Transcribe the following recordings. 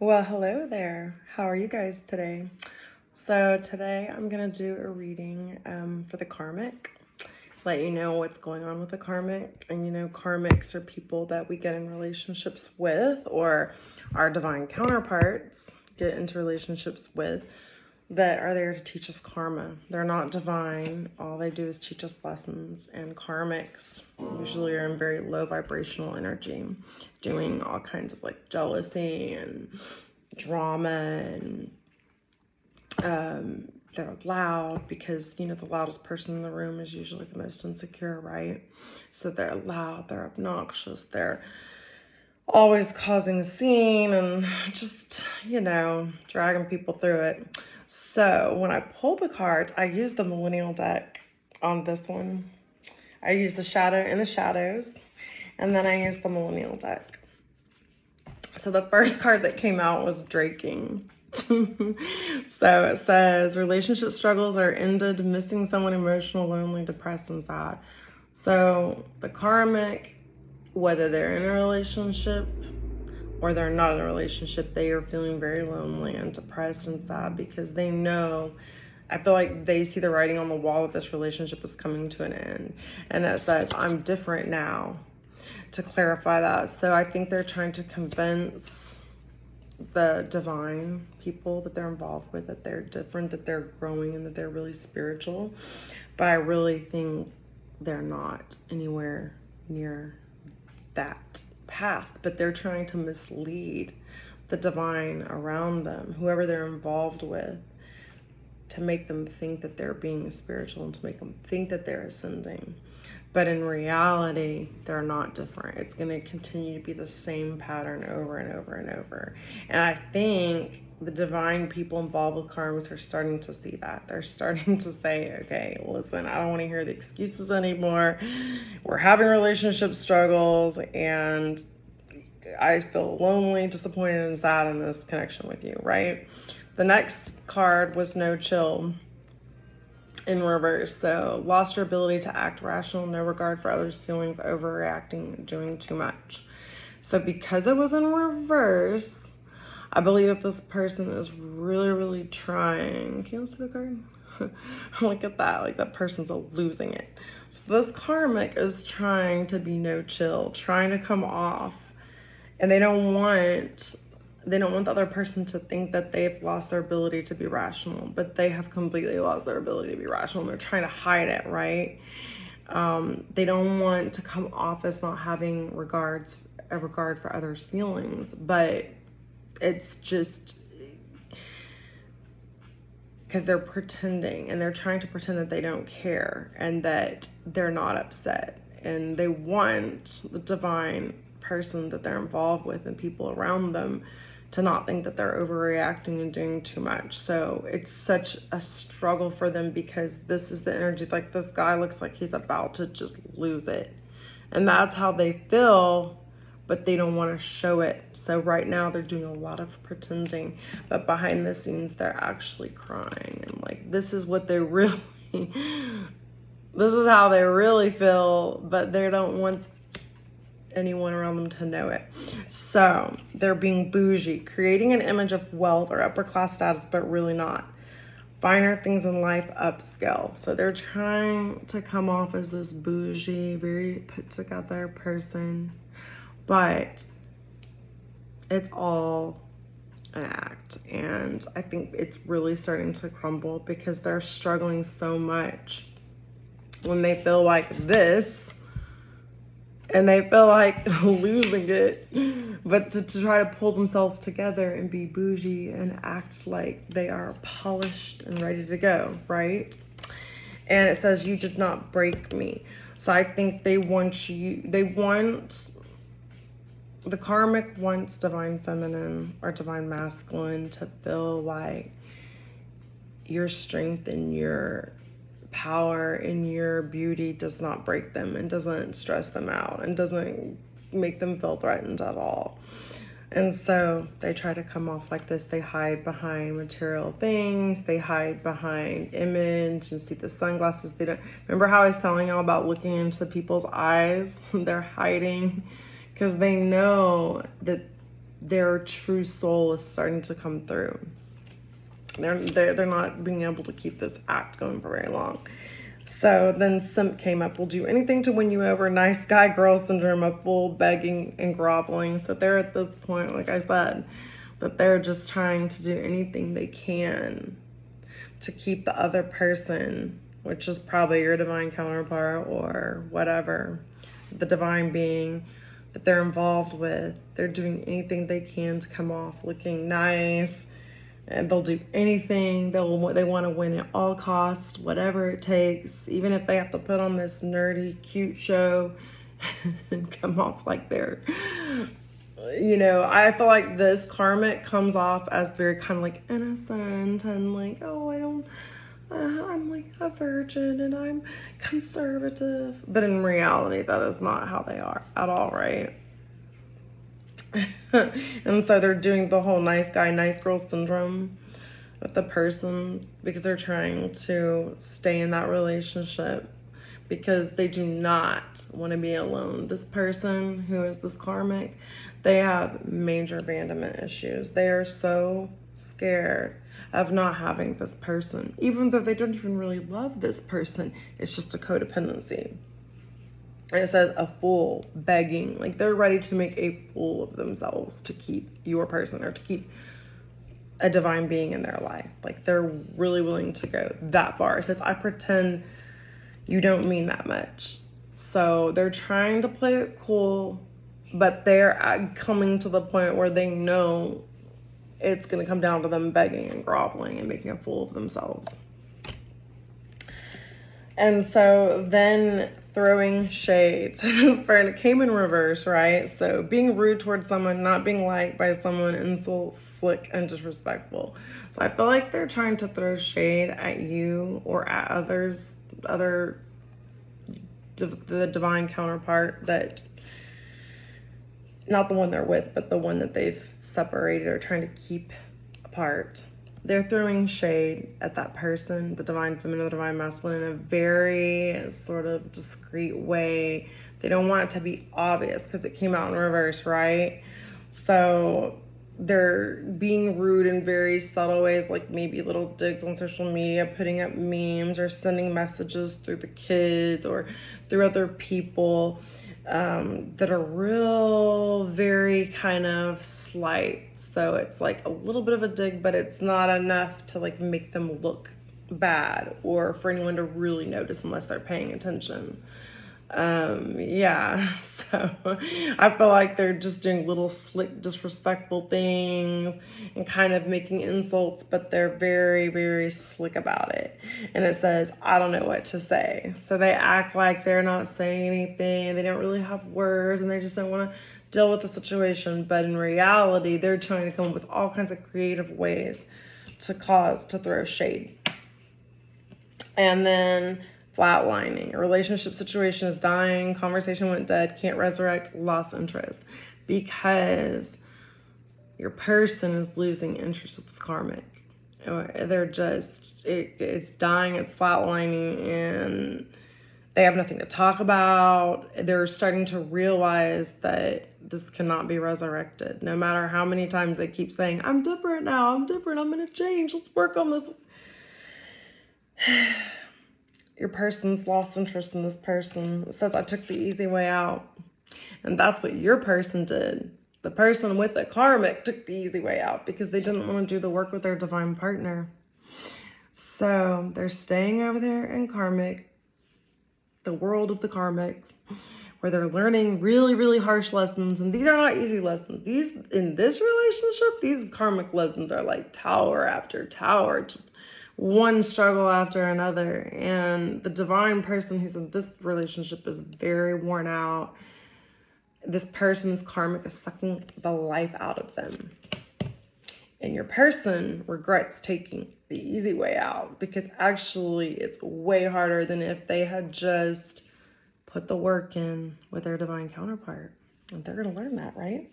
Well, hello there. How are you guys today? So today I'm gonna do a reading for the karmic. Let you know what's going on with the karmic. And karmics are people that we get in relationships with, or our divine counterparts get into relationships with, that are there to teach us karma. They're not divine. All they do is teach us lessons. And karmics usually are in very low vibrational energy, doing all kinds of like jealousy and drama, and they're loud because the loudest person in the room is usually the most insecure, right? So they're loud, they're obnoxious, they're always causing a scene and just dragging people through it. So when I pull the cards, I use the millennial deck on this one. I use the shadow and the shadows, and then I use the millennial deck. So the first card that came out was Draking. So it says relationship struggles are ended, missing someone emotional, lonely, depressed, and sad. So the karmic, whether they're in a relationship or they're not in a relationship, they are feeling very lonely and depressed and sad because they know, I feel like they see the writing on the wall that this relationship is coming to an end. And it says, I'm different now, to clarify that. So I think they're trying to convince the divine people that they're involved with that they're different, that they're growing, and that they're really spiritual. But I really think they're not anywhere near that path, but they're trying to mislead the divine around them, whoever they're involved with, to make them think that they're being spiritual and to make them think that they're ascending. But in reality, they're not different. It's going to continue to be the same pattern over and over and over. And I think the divine people involved with karmas are starting to see that. They're starting to say, okay, listen, I don't want to hear the excuses anymore. We're having relationship struggles, and I feel lonely, disappointed, and sad in this connection with you, right? The next card was No Chill in reverse. So lost your ability to act rational, no regard for others' feelings, overreacting, doing too much. So because it was in reverse, I believe that this person is really, really trying. Can you see the card? Look at that. Like, that person's losing it. So this karmic is trying to be no chill, trying to come off. And they don't want the other person to think that they've lost their ability to be rational, but they have completely lost their ability to be rational, and they're trying to hide it, right? They don't want to come off as not having a regard for others' feelings, but it's just because they're pretending, and they're trying to pretend that they don't care and that they're not upset, and they want the divine person that they're involved with and people around them to not think that they're overreacting and doing too much. So it's such a struggle for them because this is the energy. Like, this guy looks like he's about to just lose it, and that's how they feel, but they don't want to show it. So right now they're doing a lot of pretending, but behind the scenes they're actually crying, and like, this is what they really this is how they really feel, but they don't want anyone around them to know it. So they're being bougie, creating an image of wealth or upper class status, but really not. Finer things in life, upscale. So they're trying to come off as this bougie, very put together person, but it's all an act. And I think it's really starting to crumble because they're struggling so much when they feel like this, and they feel like losing it, but to try to pull themselves together and be bougie and act like they are polished and ready to go, right? And it says, you did not break me. So I think the karmic wants divine feminine or divine masculine to feel like your strength and your power and your beauty does not break them and doesn't stress them out and doesn't make them feel threatened at all. And so they try to come off like this. They hide behind material things. They hide behind image and see the sunglasses. They don't remember how I was telling y'all about looking into people's eyes. They're hiding because they know that their true soul is starting to come through. They're not being able to keep this act going for very long. So then simp came up. Will do anything to win you over. Nice guy girl syndrome of full begging and groveling. So they're at this point, like I said, that they're just trying to do anything they can to keep the other person, which is probably your divine counterpart or whatever, the divine being that they're involved with. They're doing anything they can to come off looking nice, and they'll do anything. They want to win at all costs, whatever it takes, even if they have to put on this nerdy, cute show and come off like they're, you know, I feel like this karmic comes off as very kind of like innocent and like, oh, I'm like a virgin and I'm conservative. But in reality, that is not how they are at all, right? And so they're doing the whole nice guy, nice girl syndrome with the person because they're trying to stay in that relationship because they do not want to be alone. This person who is this karmic, they have major abandonment issues. They are so scared of not having this person, even though they don't even really love this person. It's just a codependency. And it says a fool begging, like they're ready to make a fool of themselves to keep your person or to keep a divine being in their life. Like they're really willing to go that far. It says, I pretend you don't mean that much. So they're trying to play it cool, but they're coming to the point where they know it's going to come down to them begging and groveling and making a fool of themselves. And so then throwing shade. So this burn, it came in reverse, right? So being rude towards someone, not being liked by someone, insult, slick, and disrespectful. So I feel like they're trying to throw shade at you or at others, the divine counterpart that, not the one they're with, but the one that they've separated or trying to keep apart. They're throwing shade at that person, the divine feminine, the divine masculine, in a very sort of discreet way. They don't want it to be obvious because it came out in reverse, right? So they're being rude in very subtle ways, like maybe little digs on social media, putting up memes or sending messages through the kids or through other people that are real, very kind of slight. So it's like a little bit of a dig, but it's not enough to like make them look bad or for anyone to really notice unless they're paying attention. Yeah, so I feel like they're just doing little slick, disrespectful things and kind of making insults, but they're very, very slick about it. And it says, I don't know what to say. So they act like they're not saying anything. They don't really have words and they just don't want to deal with the situation. But in reality, they're trying to come up with all kinds of creative ways to throw shade. And then flatlining, a relationship situation is dying, conversation went dead, can't resurrect, lost interest. Because your person is losing interest with this karmic. They're just, it's dying, it's flatlining, and they have nothing to talk about. They're starting to realize that this cannot be resurrected. No matter how many times they keep saying, I'm different now, I'm different, I'm going to change, let's work on this. Your person's lost interest in this person. It says, I took the easy way out. And that's what your person did. The person with the karmic took the easy way out because they didn't want to do the work with their divine partner. So they're staying over there in karmic, the world of the karmic, where they're learning really, really harsh lessons. And these are not easy lessons. In this relationship, these karmic lessons are like tower after tower, just one struggle after another. And the divine person who's in this relationship is very worn out. This person's karmic is sucking the life out of them. And your person regrets taking the easy way out because actually it's way harder than if they had just put the work in with their divine counterpart. And they're going to learn that, right?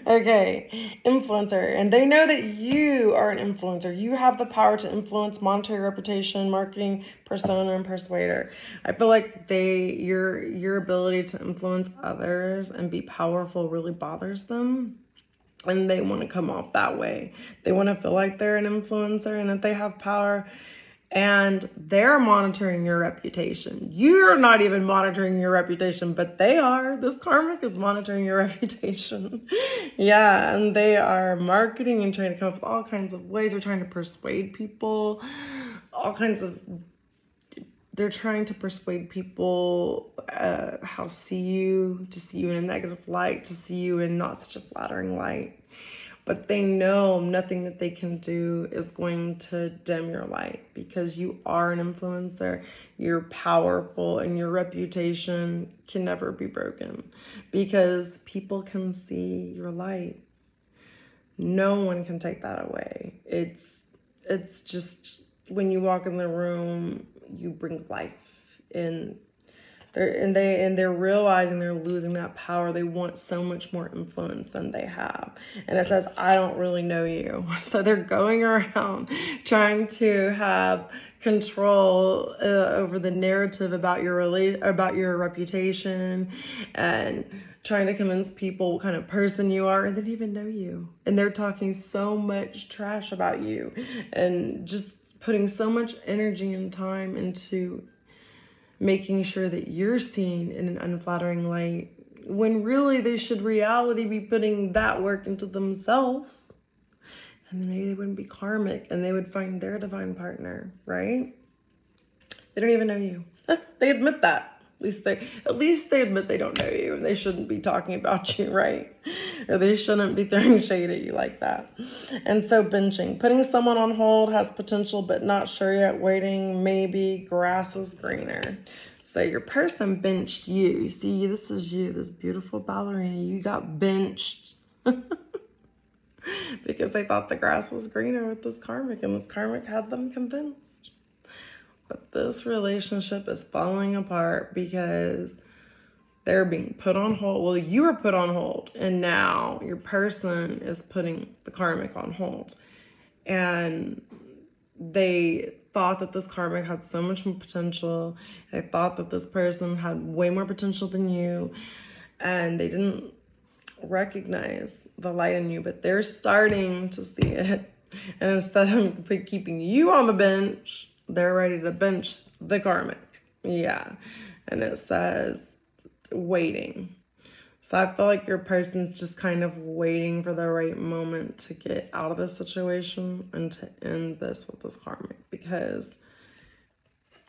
Okay, influencer. And they know that you are an influencer. You have the power to influence monetary reputation, marketing, persona, and persuader. I feel like your ability to influence others and be powerful really bothers them. and they want to come off that way. They want to feel like they're an influencer and that they have power, and they're monitoring your reputation. You're not even monitoring your reputation, but they are. This karmic is monitoring your reputation. Yeah, and they are marketing and trying to come up with all kinds of ways. They're trying to persuade people, all kinds of, they're trying to persuade people how to see you in a negative light, to see you in not such a flattering light. But they know nothing that they can do is going to dim your light, because you are an influencer, you're powerful, and your reputation can never be broken because people can see your light. No one can take that away. It's just, when you walk in the room, you bring life in. They're realizing they're losing that power. They want so much more influence than they have. And it says, I don't really know you. So they're going around trying to have control over the narrative about your reputation, and trying to convince people what kind of person you are, and they don't even know you. And they're talking so much trash about you, and just putting so much energy and time into making sure that you're seen in an unflattering light, when really they should reality be putting that work into themselves. And then maybe they wouldn't be karmic and they would find their divine partner, right? They don't even know you. They admit that. At least they admit they don't know you, and they shouldn't be talking about you, right? Or they shouldn't be throwing shade at you like that. And so benching, putting someone on hold, has potential but not sure yet, waiting, maybe, grass is greener. So your person benched you. See, this is you, this beautiful ballerina. You got benched because they thought the grass was greener with this karmic, and this karmic had them convinced. But this relationship is falling apart because they're being put on hold. Well, you were put on hold, and now your person is putting the karmic on hold. And they thought that this karmic had so much more potential. They thought that this person had way more potential than you, and they didn't recognize the light in you, but they're starting to see it. And instead of keeping you on the bench, they're ready to bench the karmic. Yeah. And it says waiting. So I feel like your person's just kind of waiting for the right moment to get out of this situation and to end this with this karmic, because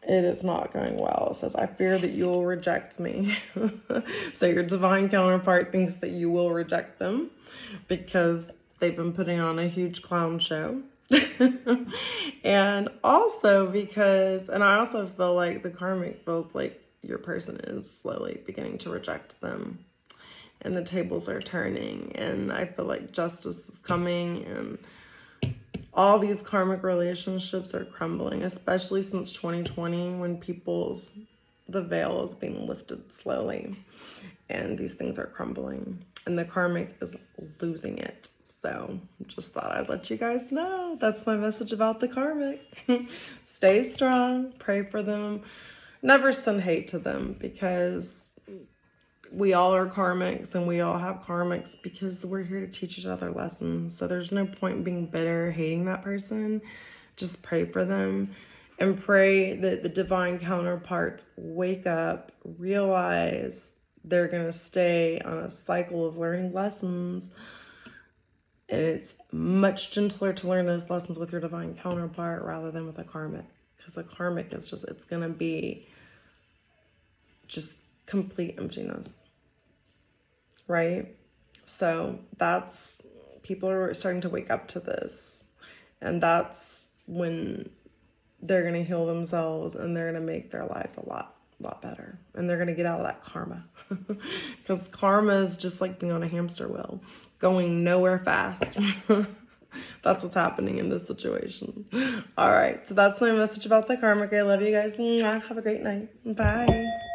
it is not going well. It says, I fear that you will reject me. So your divine counterpart thinks that you will reject them because they've been putting on a huge clown show. And also because, and I also feel like the karmic feels like your person is slowly beginning to reject them, and the tables are turning, and I feel like justice is coming, and all these karmic relationships are crumbling, especially since 2020, when the veil is being lifted slowly, and these things are crumbling, and the karmic is losing it. So just thought I'd let you guys know. That's my message about the karmic. Stay strong, pray for them. Never send hate to them, because we all are karmics, and we all have karmics because we're here to teach each other lessons. So there's no point in being bitter, hating that person. Just pray for them, and pray that the divine counterparts wake up, realize they're going to stay on a cycle of learning lessons. And it's much gentler to learn those lessons with your divine counterpart rather than with a karmic. Because a karmic is just, it's going to be just complete emptiness. Right? So people are starting to wake up to this. And that's when they're going to heal themselves, and they're going to make their lives a lot better, and they're going to get out of that karma, because karma is just like being on a hamster wheel, going nowhere fast. That's what's happening in this situation. All right, so that's my message about the karmic. I love you guys. Have a great night. Bye.